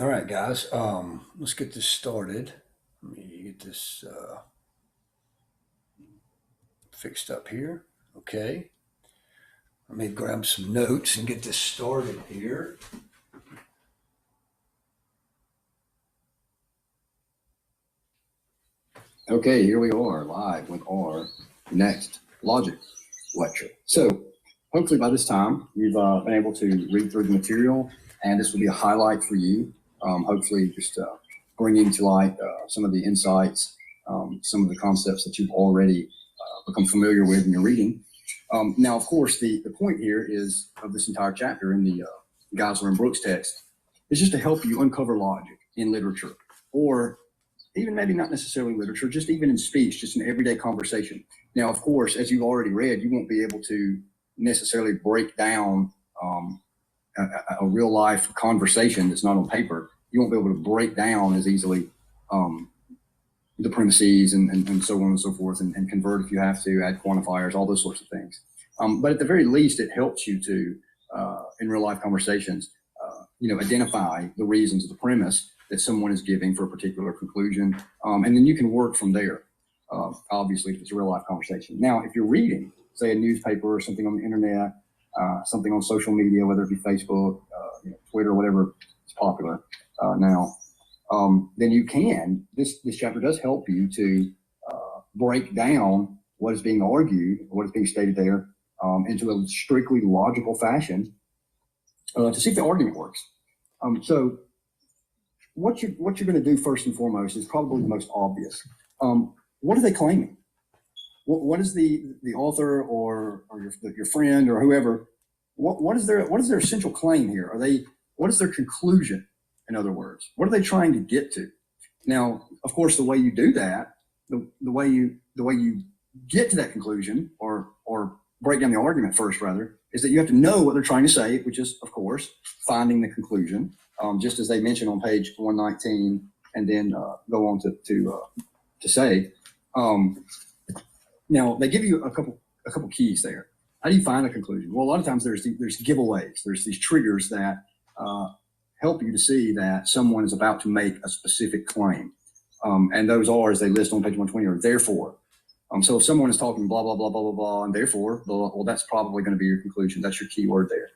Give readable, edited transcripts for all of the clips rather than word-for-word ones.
All right, guys. Let's get this started. Let me get this fixed up here. Okay. Let me grab some notes and get this started here. Okay, here we are live with our next logic lecture. So hopefully by this time you've been able to read through the material, and this will be a highlight for you. Hopefully just bringing to light some of the insights, some of the concepts that you've already become familiar with in your reading. Now, of course, the point here is of this entire chapter in the Geisler and Brooks text is just to help you uncover logic in literature, or even maybe not necessarily literature, just even in speech, just in everyday conversation. Now, of course, as you've already read, you won't be able to necessarily break down a real life conversation that's not on paper. You won't be able to break down as easily the premises and so on and so forth, and convert if you have to, add quantifiers, all those sorts of things. But at the very least, it helps you to, in real life conversations, identify the reasons of the premise that someone is giving for a particular conclusion. And then you can work from there, obviously, if it's a real life conversation. Now, if you're reading, say, a newspaper or something on the internet, something on social media, whether it be Facebook, Twitter, whatever is popular now, then you can, this chapter does help you to break down what is being argued, what is being stated there, into a strictly logical fashion to see if the argument works. So what you're going to do first and foremost is probably the most obvious. What are they claiming? What is the author or your friend or whoever? What is their essential claim here? What is their conclusion? In other words, what are they trying to get to? Now, of course, the way you do that, the way you get to that conclusion, or break down the argument first, rather, is that you have to know what they're trying to say, which is, of course, finding the conclusion, just as they mention on page 119, and then go on to say. Now, they give you a couple keys there. How do you find a conclusion? Well, a lot of times there's giveaways. There's these triggers that help you to see that someone is about to make a specific claim. And those are, as they list on page 120, are therefore. So if someone is talking blah, blah, blah, blah, blah, blah, and therefore, blah, well, that's probably going to be your conclusion. That's your key word there.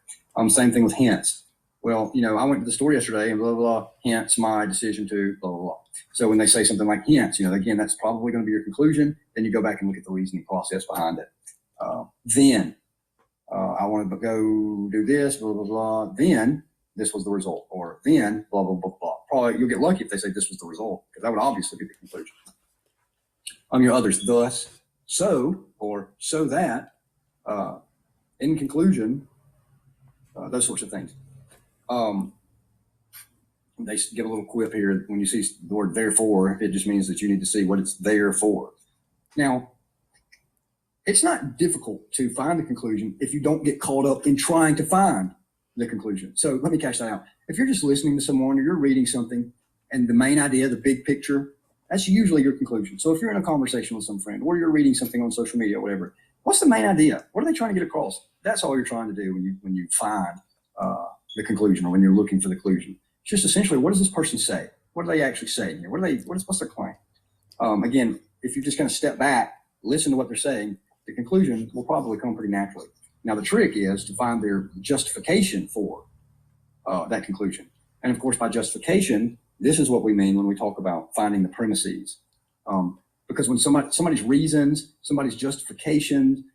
Same thing with hence. Well, I went to the store yesterday and blah, blah, blah, hence my decision to blah, blah, blah. So when they say something like hence, again, that's probably going to be your conclusion. Then you go back and look at the reasoning process behind it. Then I want to go do this, blah, blah, blah. Then this was the result, or then blah, blah, blah, blah. Probably you'll get lucky if they say this was the result, because that would obviously be the conclusion. Your others, thus, so, or so that, in conclusion, those sorts of things. They give a little quip here. When you see the word therefore, it just means that you need to see what it's there for. Now, it's not difficult to find the conclusion if you don't get caught up in trying to find the conclusion. So let me cash that out. If you're just listening to someone or you're reading something and the main idea, the big picture, that's usually your conclusion. So if you're in a conversation with some friend or you're reading something on social media or whatever, what's the main idea? What are they trying to get across? That's all you're trying to do when you find the conclusion, or when you're looking for the conclusion. It's just essentially, what does this person say? What are they actually saying here? What's their claim? Again, if you just kind of step back, listen to what they're saying, the conclusion will probably come pretty naturally. Now, the trick is to find their justification for that conclusion. And of course, by justification, this is what we mean when we talk about finding the premises. Because when somebody's reasons, somebody's justification,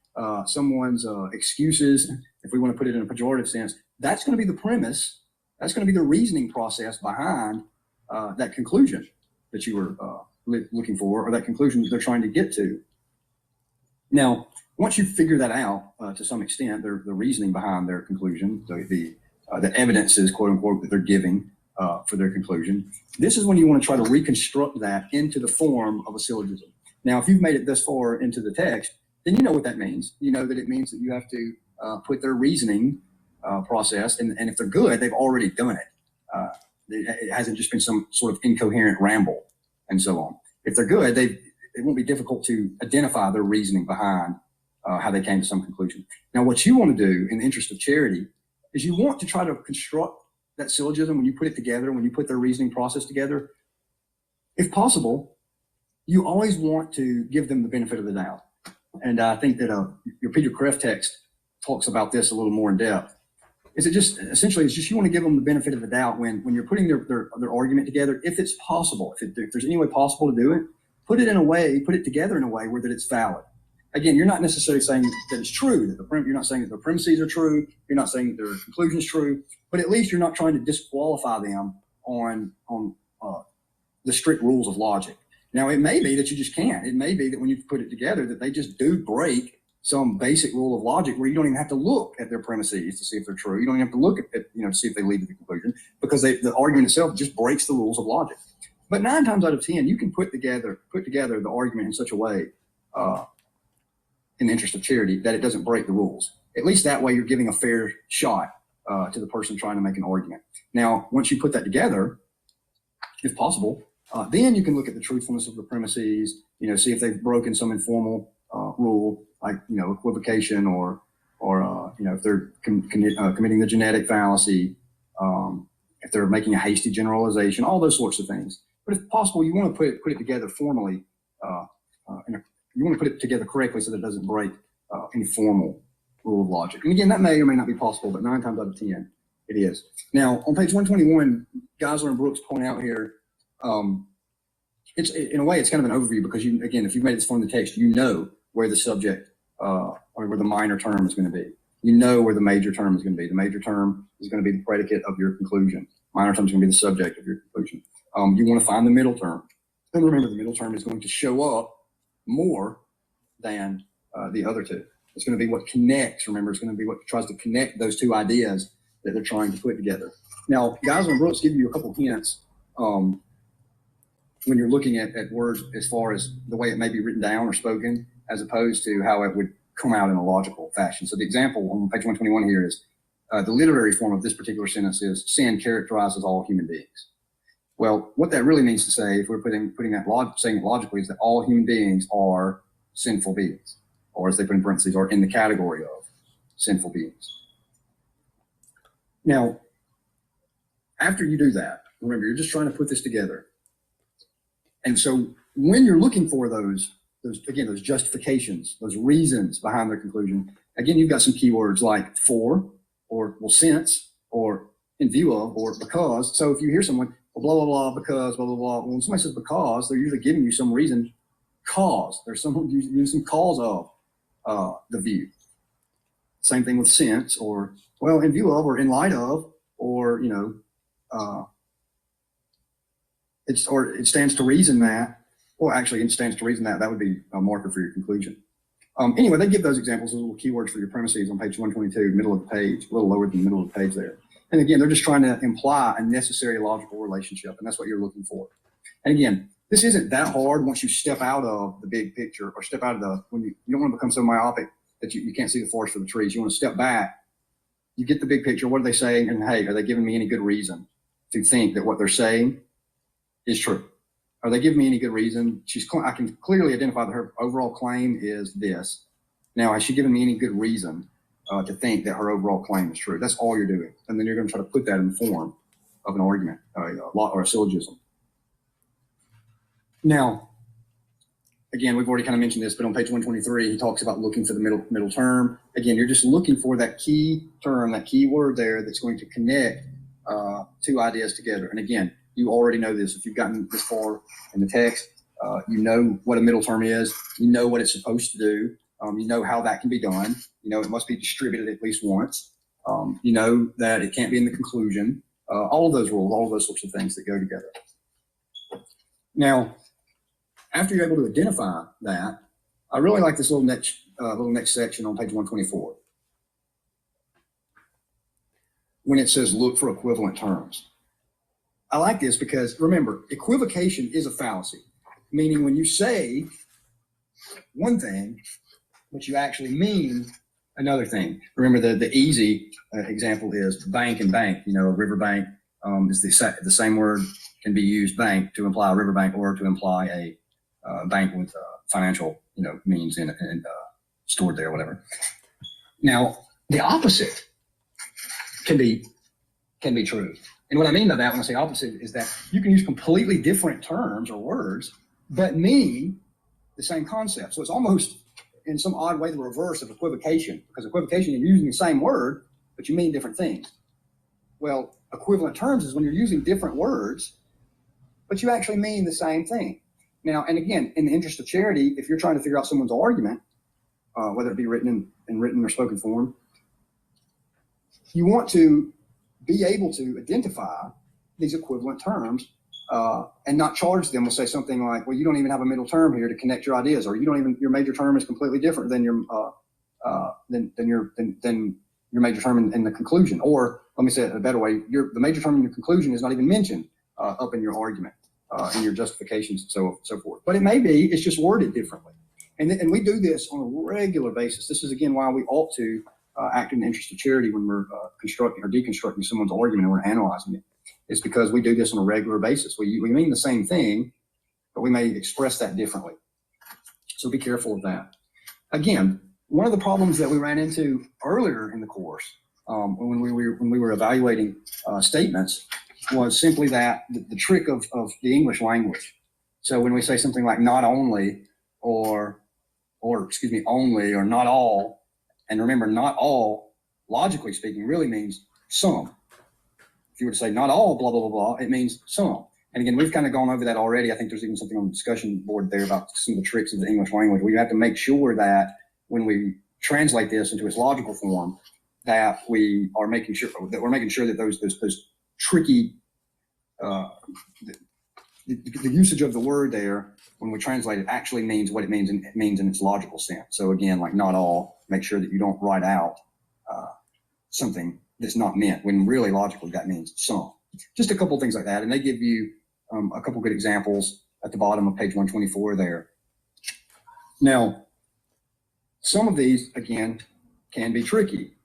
someone's excuses, if we want to put it in a pejorative sense, that's going to be the premise. That's going to be the reasoning process behind that conclusion that you were looking for, or that conclusion that they're trying to get to. Now, once you figure that out to some extent, the reasoning behind their conclusion, the evidences, quote unquote, that they're giving for their conclusion, this is when you want to try to reconstruct that into the form of a syllogism. Now, if you've made it this far into the text, then you know what that means. You know that it means that you have to put their reasoning process, and if they're good, they've already done it. It hasn't just been some sort of incoherent ramble and so on. If they're good, it won't be difficult to identify their reasoning behind how they came to some conclusion. Now, what you want to do in the interest of charity is you want to try to construct that syllogism, when you put it together, when you put their reasoning process together, if possible, you always want to give them the benefit of the doubt. And I think that your Peter Kreeft text talks about this a little more in depth. Is it just essentially, it's just you want to give them the benefit of the doubt when you're putting their argument together, if it's possible, if there's any way possible to do it, put it together in a way where that it's valid. Again, you're not necessarily saying that it's true, you're not saying that their premises are true, you're not saying that their conclusion is true, but at least you're not trying to disqualify them on the strict rules of logic. Now, it may be that you just can't. It may be that when you put it together that they just do break some basic rule of logic where you don't even have to look at their premises to see if they're true. You don't even have to look at to see if they lead to the conclusion, because the argument itself just breaks the rules of logic. But 9 times out of 10, you can put together the argument in such a way, in the interest of charity, that it doesn't break the rules. At least that way you're giving a fair shot to the person trying to make an argument. Now, once you put that together, if possible, then you can look at the truthfulness of the premises, see if they've broken some informal rule, like, equivocation or if they're committing the genetic fallacy, if they're making a hasty generalization, all those sorts of things. But if possible, you want to put it together formally, you want to put it together correctly so that it doesn't break any formal rule of logic. And again, that may or may not be possible, but 9 times out of 10, it is. Now, on page 121, Geisler and Brooks point out here, it's in a way, it's kind of an overview, because if you've made it from the text, where the subject or where the minor term is going to be. Where the major term is going to be. The major term is going to be the predicate of your conclusion. Minor term is going to be the subject of your conclusion. You want to find the middle term. And remember, the middle term is going to show up more than the other two. It's going to be what connects. Remember, it's going to be what tries to connect those two ideas that they're trying to put together. Now, Geisler and Brooks give you a couple hints when you're looking at words as far as the way it may be written down or spoken, as opposed to how it would come out in a logical fashion. So the example on page 121 here is the literary form of this particular sentence is sin characterizes all human beings. Well, what that really means to say, if we're putting that saying it logically, is that all human beings are sinful beings, or as they put in parentheses, are in the category of sinful beings. Now, after you do that, remember, you're just trying to put this together. And so when you're looking for those justifications, those reasons behind their conclusion, again, you've got some keywords like for, or well, since, or in view of, or because. So if you hear someone, well, blah, blah, blah, because, blah, blah, blah. Well, when somebody says because, they're usually giving you some reason. Cause. There's someone using some cause of the view. Same thing with since, or, well, in view of, or in light of, or, it stands to reason that, well, actually, it stands to reason that would be a marker for your conclusion. Anyway, they give those examples, those little keywords for your premises on page 122, middle of the page, a little lower than the middle of the page there. And again, they're just trying to imply a necessary logical relationship, and that's what you're looking for. And again, this isn't that hard once you step out of the big picture, or step out of when you don't want to become so myopic that you can't see the forest for the trees. You want to step back, you get the big picture. What are they saying? And hey, are they giving me any good reason to think that what they're saying is true? Are they giving me any good reason? I can clearly identify that her overall claim is this. Now, has she given me any good reason to think that her overall claim is true? That's all you're doing. And then you're going to try to put that in the form of an argument, or a syllogism. Now, again, we've already kind of mentioned this, but on page 123, he talks about looking for the middle term. Again, you're just looking for that key term, that key word there that's going to connect two ideas together. And again, you already know this. If you've gotten this far in the text, you know what a middle term is. You know what it's supposed to do. You know how that can be done. You know it must be distributed at least once. You know that it can't be in the conclusion. All of those rules, all of those sorts of things that go together. Now, after you're able to identify that, I really like this little next section on page 124. When it says look for equivalent terms. I like this because, remember, equivocation is a fallacy, meaning when you say one thing, but you actually mean another thing. Remember, the easy example is bank and bank. A riverbank is the same word can be used, bank, to imply a riverbank, or to imply a bank with financial means in stored there, whatever. Now, the opposite can be can be true. And what I mean by that when I say opposite is that you can use completely different terms or words, but mean the same concept. So it's almost in some odd way the reverse of equivocation, because equivocation, you're using the same word, but you mean different things. Well, equivalent terms is when you're using different words, but you actually mean the same thing. Now, and again, in the interest of charity, if you're trying to figure out someone's argument, whether it be written in written or spoken form, you want to be able to identify these equivalent terms and not charge them with, say, something like, well, you don't even have a middle term here to connect your ideas, or you don't even, your major term is completely different than your your major term in the conclusion. Or let me say it a better way, the major term in your conclusion is not even mentioned up in your argument, in your justifications, and so forth. But it may be, it's just worded differently. And we do this on a regular basis. This is, again, why we ought to act in the interest of charity when we're constructing or deconstructing someone's argument and we're analyzing it. It's because we do this on a regular basis. We mean the same thing, but we may express that differently. So be careful of that. Again, one of the problems that we ran into earlier in the course when we were evaluating statements was simply that the trick of the English language. So when we say something like not only or only or not all, and remember, not all, logically speaking, really means some. If you were to say not all, blah, blah, blah, blah, it means some. And again, we've kind of gone over that already. I think there's even something on the discussion board there about some of the tricks of the English language. We have to make sure that when we translate this into its logical form, that we are making sure that those tricky, the usage of the word there when we translate it actually means what it means, and it means in its logical sense. So again, like not all, make sure that you don't write out something that's not meant when really logically that means some. Just a couple of things like that. And they give you a couple good examples at the bottom of page 124 there. Now, some of these, again, can be tricky,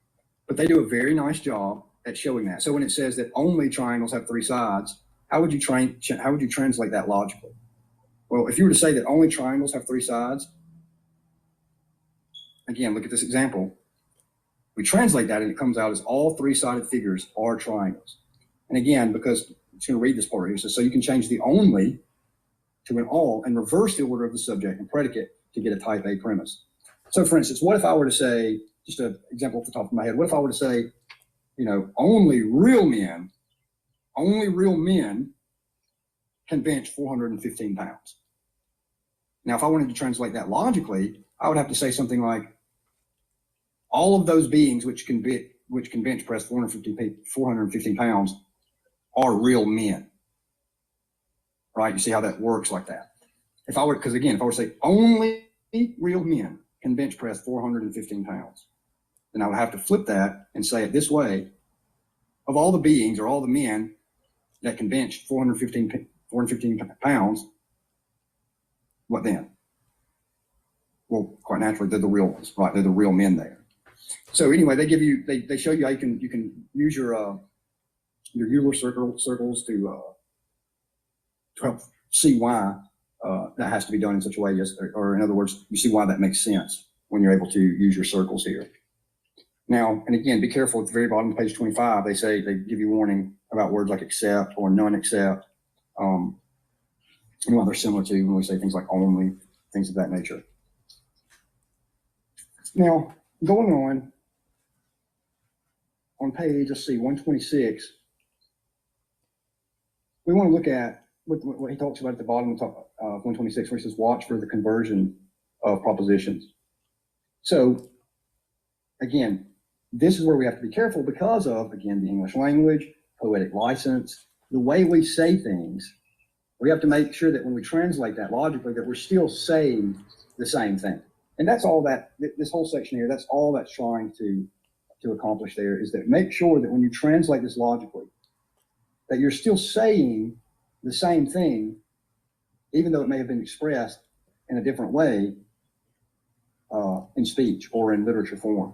but they do a very nice job at showing that. So when it says that only triangles have three sides, how would you translate that logically? Well, if you were to say that only triangles have three sides, again, look at this example. We translate that and it comes out as all three-sided figures are triangles. And again, because I'm just going to read this part here, so you can change the only to an all and reverse the order of the subject and predicate to get a type A premise. So for instance, what if I were to say, just an example off the top of my head, what if I were to say, only real men can bench 415 pounds. Now, if I wanted to translate that logically, I would have to say something like, all of those beings which can bench press 415 pounds are real men, right? You see how that works like that. If I were to say only real men can bench press 415 pounds, then I would have to flip that and say it this way: of all the beings or all the men that can bench 415 pounds, what then? Well, quite naturally, they're the real ones, right? They're the real men there. So anyway, they show you how you can use your Euler circles to help see why that has to be done in such a way, or in other words, you see why that makes sense when you're able to use your circles here. Now, and again, be careful at the very bottom of page 25. They give you warning about words like except or none except. They're similar to when we say things like only, things of that nature. Now, going on page, let's see, 126, we want to look at what he talks about at the bottom of 126, where he says, watch for the conversion of propositions. So, again, this is where we have to be careful because of, again, the English language, poetic license, the way we say things. We have to make sure that when we translate that logically, that we're still saying the same thing. And that's all that, this whole section here, that's all that's trying to accomplish there, is that make sure that when you translate this logically, that you're still saying the same thing, even though it may have been expressed in a different way in speech or in literature form.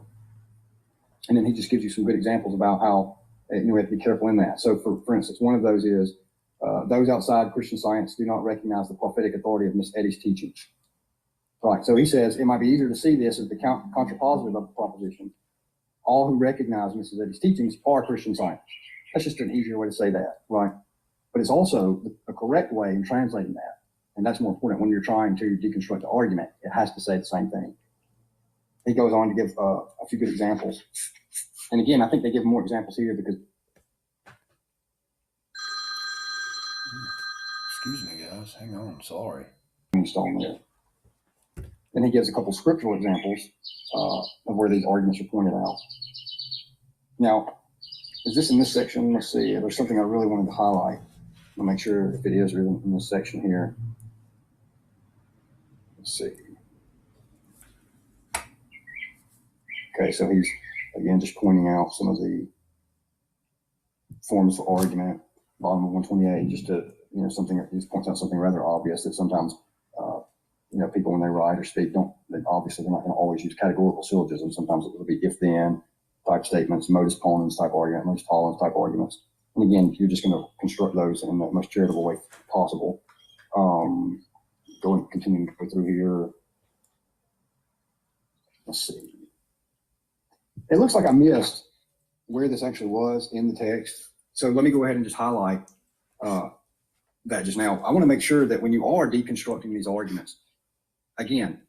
And then he just gives you some good examples about how we have to be careful in that. So for instance, one of those is, those outside Christian Science do not recognize the prophetic authority of Miss Eddy's teaching. Right, so he says it might be easier to see this as the contrapositive of the proposition. All who recognize Mrs. Eddy's teachings are Christian Science. That's just an easier way to say that, right? But it's also a correct way in translating that. And that's more important when you're trying to deconstruct the argument. It has to say the same thing. He goes on to give a few good examples. And again, I think they give more examples here because. Excuse me, guys. Hang on. Sorry. On there. Then he gives a couple scriptural examples of where these arguments are pointed out. Now, is this in this section? Let's see. There's something I really wanted to highlight. I'll make sure if it is really in this section here. Let's see. Okay, so he's again just pointing out some of the forms of argument, bottom of 128, just to something. He points out something rather obvious that sometimes people when they write or speak obviously they're not going to always use categorical syllogisms. Sometimes it will be if-then type statements, modus ponens type argument, modus tollens type arguments. And again, you're just going to construct those in the most charitable way possible. Go and continue to go through here. Let's see. It looks like I missed where this actually was in the text. So let me go ahead and just highlight that just now. I want to make sure that when you are deconstructing these arguments, again,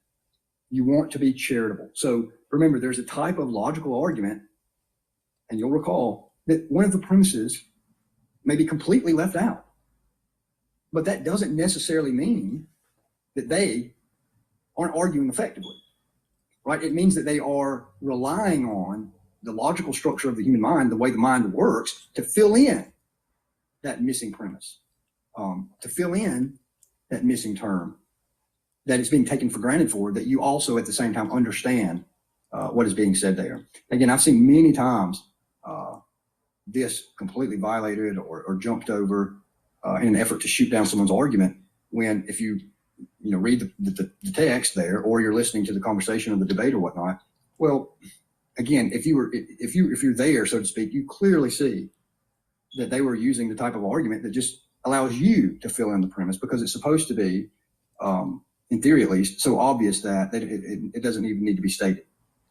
you want to be charitable. So remember, there's a type of logical argument, and you'll recall that one of the premises may be completely left out. But that doesn't necessarily mean that they aren't arguing effectively, right? It means that they are relying on the logical structure of the human mind, the way the mind works, to fill in that missing premise, to fill in that missing term that is being taken for granted for, that you also at the same time understand what is being said there. Again, I've seen many times this completely violated or jumped over in an effort to shoot down someone's argument, when if you read the text there, or you're listening to the conversation or the debate or whatnot, well, again, if you're there, so to speak, you clearly see that they were using the type of argument that just allows you to fill in the premise, because it's supposed to be, in theory at least, so obvious that it doesn't even need to be stated,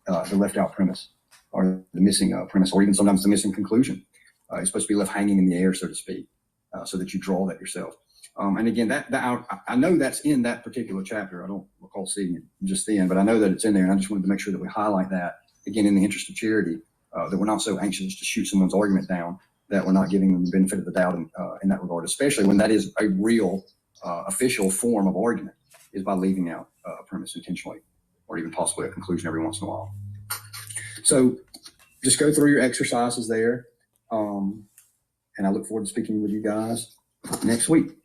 the left out premise or the missing premise, or even sometimes the missing conclusion. It's supposed to be left hanging in the air, so to speak, so that you draw that yourself. And again, that I know that's in that particular chapter. I don't recall seeing it just then, but I know that it's in there, and I just wanted to make sure that we highlight that, again, in the interest of charity, that we're not so anxious to shoot someone's argument down that we're not giving them the benefit of the doubt in that regard, especially when that is a real official form of argument, is by leaving out a premise intentionally, or even possibly a conclusion every once in a while. So just go through your exercises there, and I look forward to speaking with you guys next week.